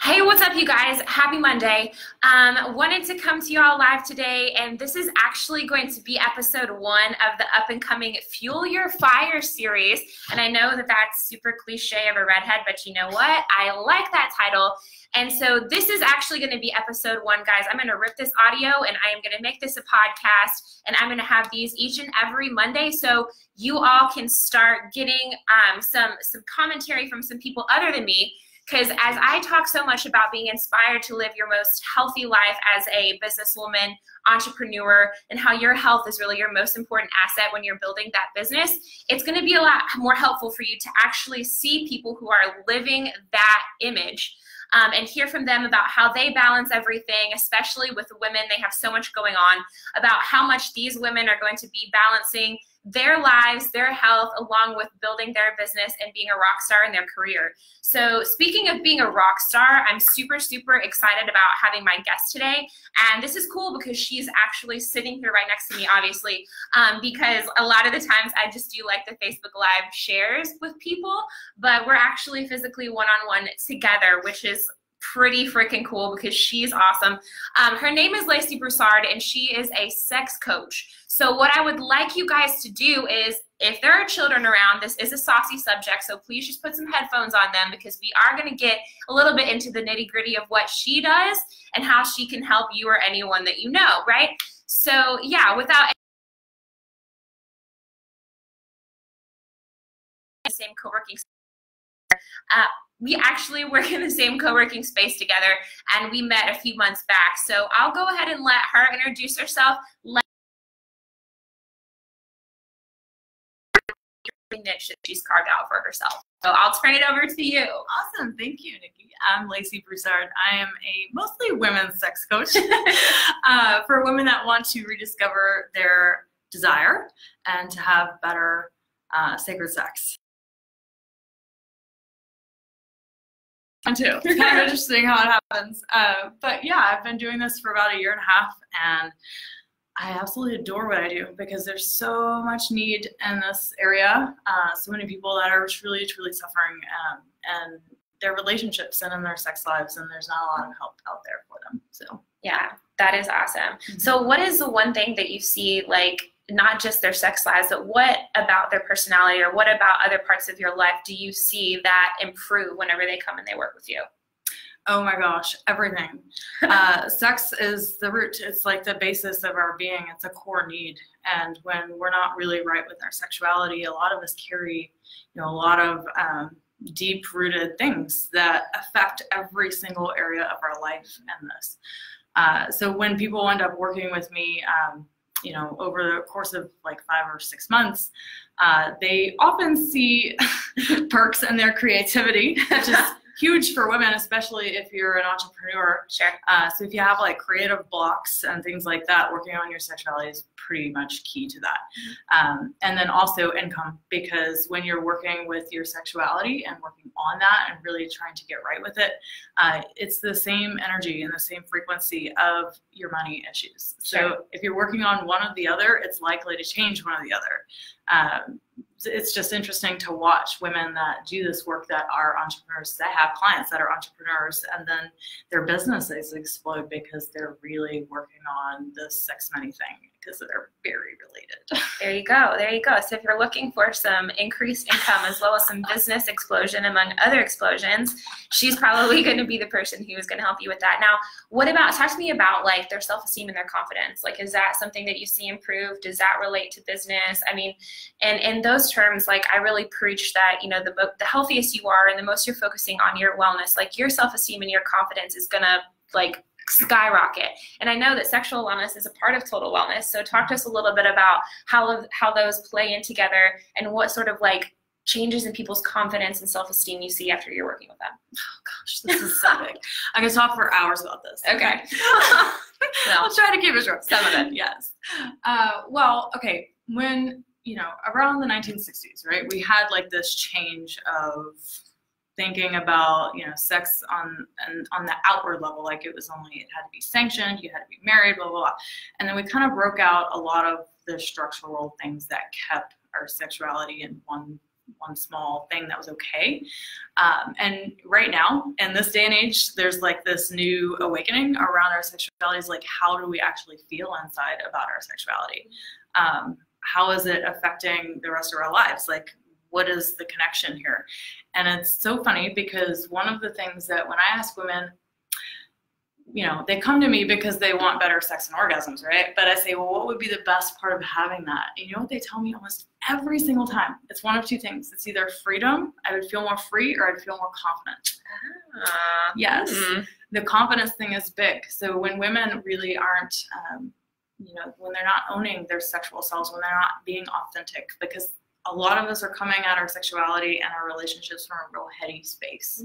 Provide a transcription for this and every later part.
Hey, what's up, you guys? Happy Monday. Wanted to come to y'all live today, and this is actually going to be episode 1 of the up-and-coming Fuel Your Fire series. And I know that that's super cliche of a redhead, but you know what? I like that title. And so this is actually going to be episode 1, guys. I'm going to rip this audio, and I am going to make this a podcast, and I'm going to have these each and every Monday, so you all can start getting some commentary from some people other than me. Because as I talk so much about being inspired to live your most healthy life as a businesswoman, entrepreneur, and how your health is really your most important asset when you're building that business, it's going to be a lot more helpful for you to actually see people who are living that image and hear from them about how they balance everything, especially with women. They have so much going on, about how much these women are going to be balancing their lives, their health, along with building their business and being a rock star in their career. So speaking of being a rock star, I'm super, super excited about having my guest today. And this is cool because she's actually sitting here right next to me, obviously, because a lot of the times I just do like the Facebook Live shares with people, but we're actually physically one-on-one together, which is pretty freaking cool because she's awesome. Her name is Lacy Broussard, and she is a sex coach. So what I would like you guys to do is, if there are children around, this is a saucy subject, so please just put some headphones on them, because we are going to get a little bit into the nitty-gritty of what she does and how she can help you or anyone that you know, right? So yeah, without the same co-working we actually work in the same co-working space together, and we met a few months back. So I'll go ahead and let her introduce herself. Niche that she's carved out for herself. So I'll turn it over to you. Awesome. Thank you, Nikki. I'm Lacy Broussard. I am a mostly women's sex coach for women that want to rediscover their desire and to have better sacred sex. And too. It's kind of interesting how it happens. But yeah, I've been doing this for about 1.5 years, and I absolutely adore what I do because there's so much need in this area. So many people that are truly, truly suffering and their relationships and in their sex lives, and there's not a lot of help out there for them. So yeah, that is awesome. So what is the one thing that you see, like, not just their sex lives, but what about their personality or what about other parts of your life do you see that improve whenever they come and they work with you? Oh my gosh, everything. Sex is the root. It's like the basis of our being. It's a core need. And when we're not really right with our sexuality, a lot of us carry, a lot of deep-rooted things that affect every single area of our life and this. So when people end up working with me, over the course of like 5 or 6 months, they often see perks in their creativity, which is huge for women, especially if you're an entrepreneur. Sure. So if you have like creative blocks and things like that, working on your sexuality is pretty much key to that. And then also income, because when you're working with your sexuality and working on that and really trying to get right with it, it's the same energy and the same frequency of your money issues. So Sure. if you're working on one or the other, it's likely to change one or the other. It's just interesting to watch women that do this work that are entrepreneurs. I have clients that are entrepreneurs, and then their businesses explode because they're really working on this sex money thing, because they're very related. There you go. There you go. So if you're looking for some increased income as well as some business explosion among other explosions, she's probably going to be the person who is going to help you with that. Now, what about, talk to me about like their self-esteem and their confidence. Like, is that something that you see improved? Does that relate to business? I mean, and in those terms, like, I really preach that, the healthiest you are and the most you're focusing on your wellness, like your self-esteem and your confidence is going to like skyrocket. And I know that sexual wellness is a part of total wellness. So talk to us a little bit about how those play in together and what sort of like changes in people's confidence and self-esteem you see after you're working with them. Oh gosh, this is so big. I could talk for hours about this. Okay. I'll try to keep it short. Some of it. Yes. Well, okay. When, around the 1960s, right, we had like this change of thinking about, sex on the outward level, like it had to be sanctioned, you had to be married, blah, blah, blah. And then we kind of broke out a lot of the structural things that kept our sexuality in one one small thing that was okay. And right now, in this day and age, there's like this new awakening around our sexuality. Is like, how do we actually feel inside about our sexuality? How is it affecting the rest of our lives? Like, what is the connection here? And it's so funny because one of the things that when I ask women, you know, they come to me because they want better sex and orgasms, right? But I say, well, what would be the best part of having that? And you know what they tell me almost every single time? It's one of two things. It's either freedom, I would feel more free, or I'd feel more confident. Yes. The confidence thing is big. So when women really aren't, you know, when they're not owning their sexual selves, when they're not being authentic, because a lot of us are coming at our sexuality and our relationships from a real heady space.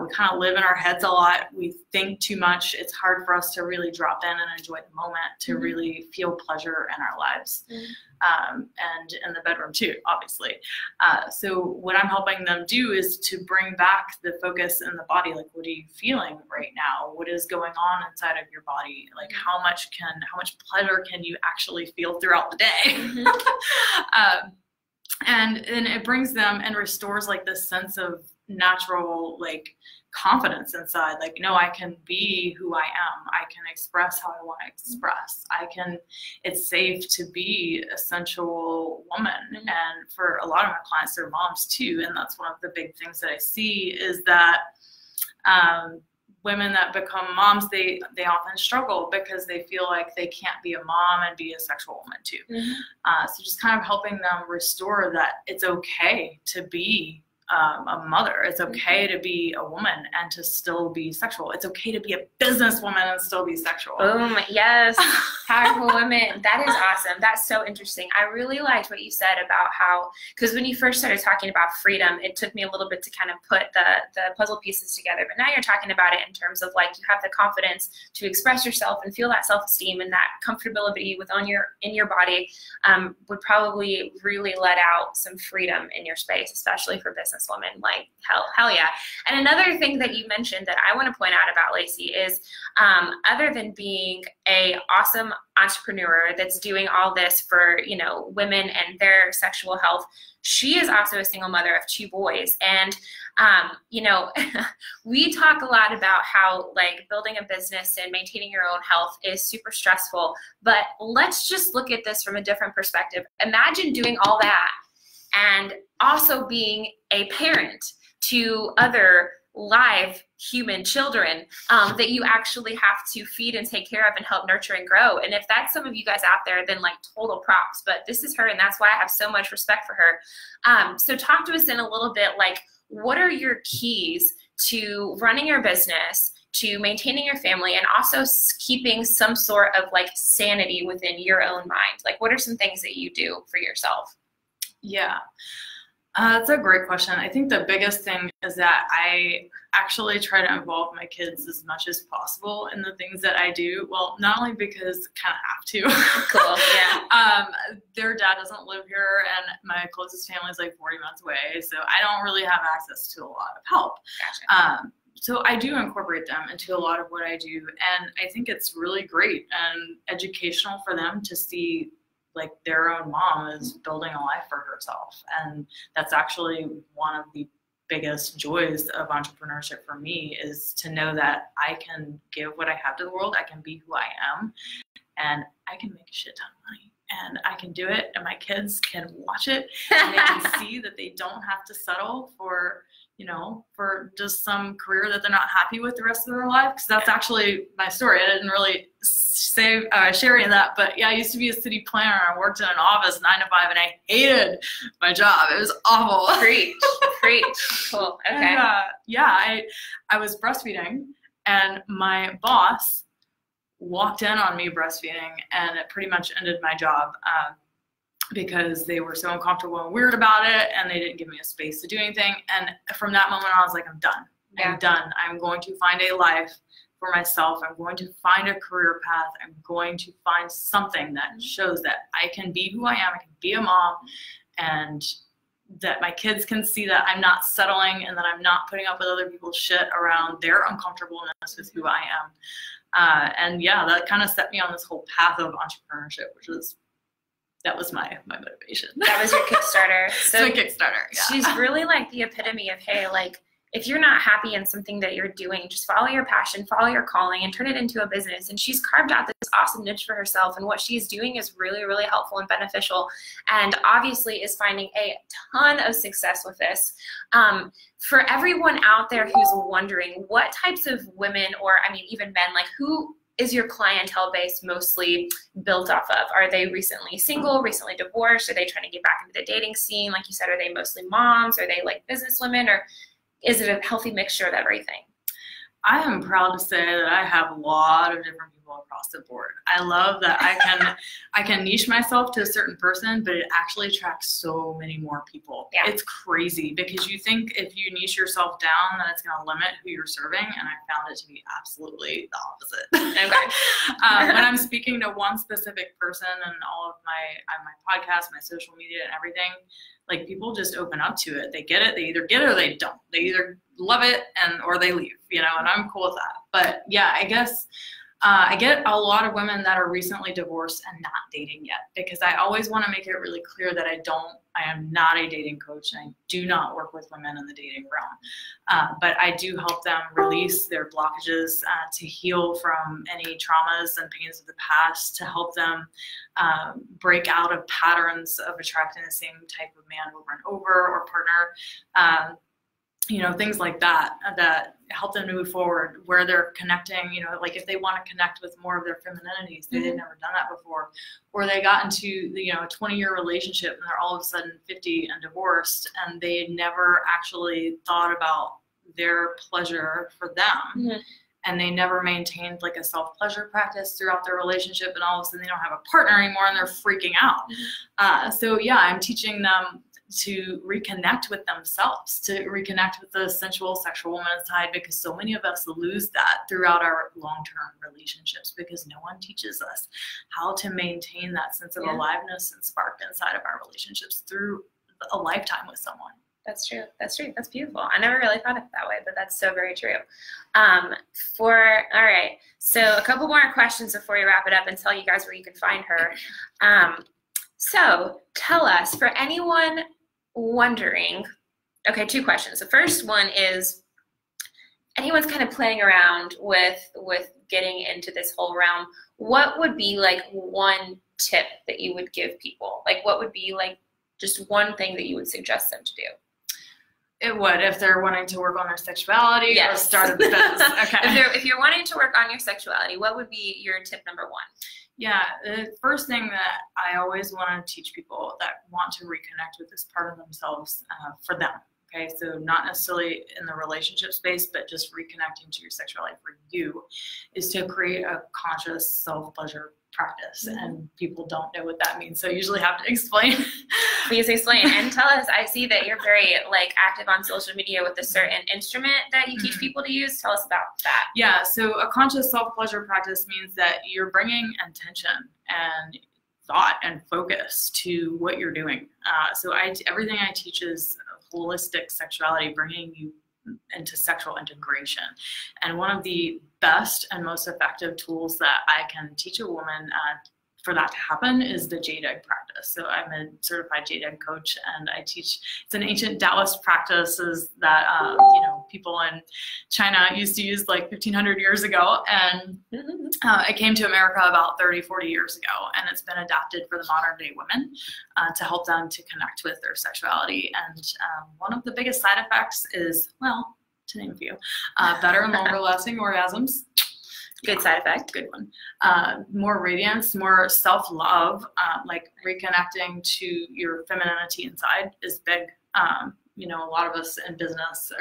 We kind of live in our heads a lot. We think too much. It's hard for us to really drop in and enjoy the moment, to really feel pleasure in our lives. And in the bedroom too, obviously. So what I'm helping them do is to bring back the focus in the body. Like, what are you feeling right now? What is going on inside of your body? Like, how much pleasure can you actually feel throughout the day? And it brings them and restores like this sense of natural like confidence inside. Like, no, I can be who I am. I can express how I want to express. It's safe to be a sensual woman. And for a lot of my clients, they're moms too. And that's one of the big things that I see is that women that become moms, they often struggle because they feel like they can't be a mom and be a sexual woman too. So just kind of helping them restore that it's okay to be a mother. It's okay to be a woman and to still be sexual. It's okay to be a businesswoman and still be sexual. Boom. Yes. Powerful women. That is awesome. That's so interesting. I really liked what you said about how, because when you first started talking about freedom, it took me a little bit to kind of put the puzzle pieces together. But now you're talking about it in terms of like, you have the confidence to express yourself and feel that self-esteem, and that comfortability in your body would probably really let out some freedom in your space, especially for business women. Like, hell yeah. And another thing that you mentioned that I want to point out about Lacey is other than being a awesome entrepreneur that's doing all this for, you know, women and their sexual health, she is also a single mother of 2 boys. And you know, we talk a lot about how like building a business and maintaining your own health is super stressful, but let's just look at this from a different perspective. Imagine doing all that and also being a parent to other live human children that you actually have to feed and take care of and help nurture and grow. And if that's some of you guys out there, then like total props. But this is her, and that's why I have so much respect for her. So talk to us in a little bit, like, what are your keys to running your business, to maintaining your family, and also keeping some sort of like sanity within your own mind? Like, what are some things that you do for yourself? Yeah. That's a great question. I think the biggest thing is that I actually try to involve my kids as much as possible in the things that I do. Well, not only because I kind of have to. Cool. Yeah. Their dad doesn't live here, and my closest family is like 40 minutes away, so I don't really have access to a lot of help. Gotcha. So I do incorporate them into a lot of what I do, and I think it's really great and educational for them to see like their own mom is building a life for herself. And that's actually one of the biggest joys of entrepreneurship for me, is to know that I can give what I have to the world. I can be who I am, and I can make a shit ton of money, and I can do it, and my kids can watch it, and they can see that they don't have to settle for, you know, for just some career that they're not happy with the rest of their life. Because that's actually my story. I didn't really share any of that, but yeah, I used to be a city planner. I worked in an office 9 to 5, and I hated my job. It was awful. Preach. Cool. Okay. And, yeah, I was breastfeeding, and my boss walked in on me breastfeeding, and it pretty much ended my job. Because they were so uncomfortable and weird about it, and they didn't give me a space to do anything. And from that moment, I was like, I'm done. Yeah. I'm done. I'm going to find a life for myself. I'm going to find a career path. I'm going to find something that shows that I can be who I am. I can be a mom, and that my kids can see that I'm not settling, and that I'm not putting up with other people's shit around their uncomfortableness with who I am. And yeah, that kind of set me on this whole path of entrepreneurship, which is that was my motivation. That was your Kickstarter. So my Kickstarter, yeah. She's really like the epitome of, hey, like, if you're not happy in something that you're doing, just follow your passion, follow your calling, and turn it into a business. And she's carved out this awesome niche for herself. And what she's doing is really, really helpful and beneficial. And obviously is finding a ton of success with this. For everyone out there who's wondering, what types of women, or I mean, even men, like, who is your clientele base mostly built off of? Are they recently single, recently divorced? Are they trying to get back into the dating scene? Like you said, are they mostly moms? Are they like business women? Or is it a healthy mixture of everything? I am proud to say that I have a lot of different people across the board. I love that I can niche myself to a certain person, but it actually attracts so many more people. Yeah. It's crazy because you think if you niche yourself down that it's going to limit who you're serving, and I found it to be absolutely the opposite. Okay. When I'm speaking to one specific person and all of my podcasts, my social media and everything, like, people just open up to it. They get it. They either get it or they don't. They either love it or they leave, you know, and I'm cool with that. But yeah, I guess I get a lot of women that are recently divorced and not dating yet, because I always want to make it really clear that I am not a dating coach, and I do not work with women in the dating realm. But I do help them release their blockages, to heal from any traumas and pains of the past, to help them break out of patterns of attracting the same type of man over and over, or partner. You know, things like that, that help them to move forward, where they're connecting, you know, like if they want to connect with more of their femininities, they've never done that before, or they got into, you know, a 20-year relationship and they're all of a sudden 50 and divorced, and they never actually thought about their pleasure for them. And they never maintained like a self-pleasure practice throughout their relationship, and all of a sudden they don't have a partner anymore and they're freaking out. So yeah, I'm teaching them to reconnect with themselves, to reconnect with the sensual, sexual woman inside, because so many of us lose that throughout our long-term relationships, because no one teaches us how to maintain that sense of aliveness and spark inside of our relationships through a lifetime with someone. That's true. That's true. That's beautiful. I never really thought of it that way, but that's so very true. All right. So a couple more questions before we wrap it up and tell you guys where you can find her. So tell us, for anyone wondering, okay, two questions. The first one is, anyone's kind of playing around with getting into this whole realm, what would be like one tip that you would give people? Like, what would be like just one thing that you would suggest them to do? It would, if they're wanting to work on their sexuality or start a business. Okay. If you're wanting to work on your sexuality, what would be your tip number one? Yeah, the first thing that I always want to teach people that want to reconnect with this part of themselves, for them. Okay, so not necessarily in the relationship space, but just reconnecting to your sexuality for you, is to create a conscious self-pleasure practice. And people don't know what that means, so I usually have to explain. Please explain and tell us. I see that you're very like active on social media with a certain instrument that you teach people to use. Tell us about that. Yeah, so a conscious self-pleasure practice means that you're bringing intention and thought and focus to what you're doing. So everything I teach is holistic sexuality, bringing you into sexual integration. And one of the best and most effective tools that I can teach a woman for that to happen is the jade egg practice. So I'm a certified jade egg coach, and I teach, it's an ancient Taoist practices that you know, people in China used to use like 1500 years ago, and it came to America about 30-40 years ago, and it's been adapted for the modern day women to help them to connect with their sexuality. And one of the biggest side effects is, well, to name a few, better and longer lasting orgasms. Good side effect. Good one. More radiance, more self-love, like reconnecting to your femininity inside is big. You know, a lot of us in business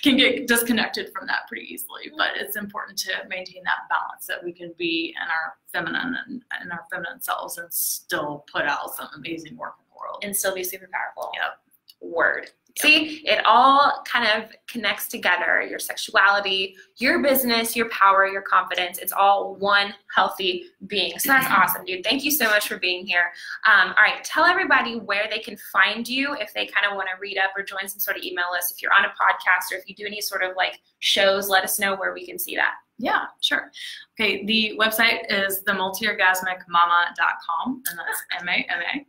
can get disconnected from that pretty easily, but it's important to maintain that balance, that we can be in our feminine and in our feminine selves and still put out some amazing work in the world. And still be super powerful. Yep. Word. See, it all kind of connects together. Your sexuality, your business, your power, your confidence. It's all one healthy being. So that's awesome, dude. Thank you so much for being here. All right, tell everybody where they can find you if they kind of want to read up or join some sort of email list. If you're on a podcast, or if you do any sort of like shows, let us know where we can see that. Yeah, sure. Okay, the website is the MultiOrgasmicMama.com, and that's M-A-M-A.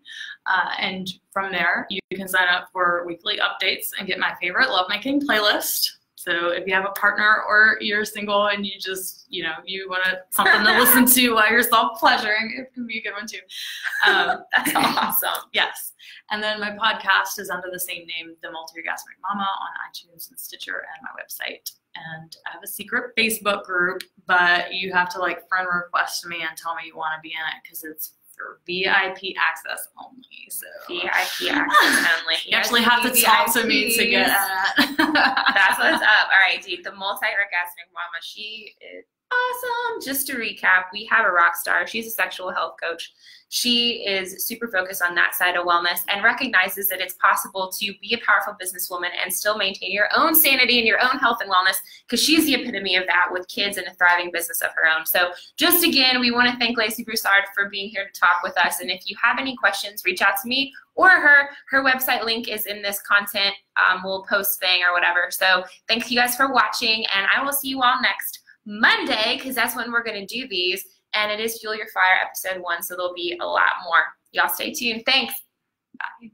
And from there, you can sign up for weekly updates and get my favorite lovemaking playlist. So if you have a partner or you're single and you just, you want something to listen to while you're self-pleasuring, it can be a good one too. That's awesome. Yes. And then my podcast is under the same name, The MultiOrgasmic Mama, on iTunes and Stitcher and my website. And I have a secret Facebook group, but you have to friend request me and tell me you want to be in it because it's for VIP access only. So VIP access only. You actually have to talk to me to get at it. That's what's up. All right, dude. The MultiOrgasmic Mama, she is awesome. Just to recap, we have a rock star. She's a sexual health coach. She is super focused on that side of wellness and recognizes that it's possible to be a powerful businesswoman and still maintain your own sanity and your own health and wellness, because she's the epitome of that with kids and a thriving business of her own. So just again, we want to thank Lacy Broussard for being here to talk with us. And if you have any questions, reach out to me or her. Her website link is in this content. We'll post thing or whatever. So thank you guys for watching, and I will see you all next Monday, because that's when we're going to do these. And it is Fuel Your Fire episode 1, so there'll be a lot more. Y'all stay tuned. Thanks. Bye.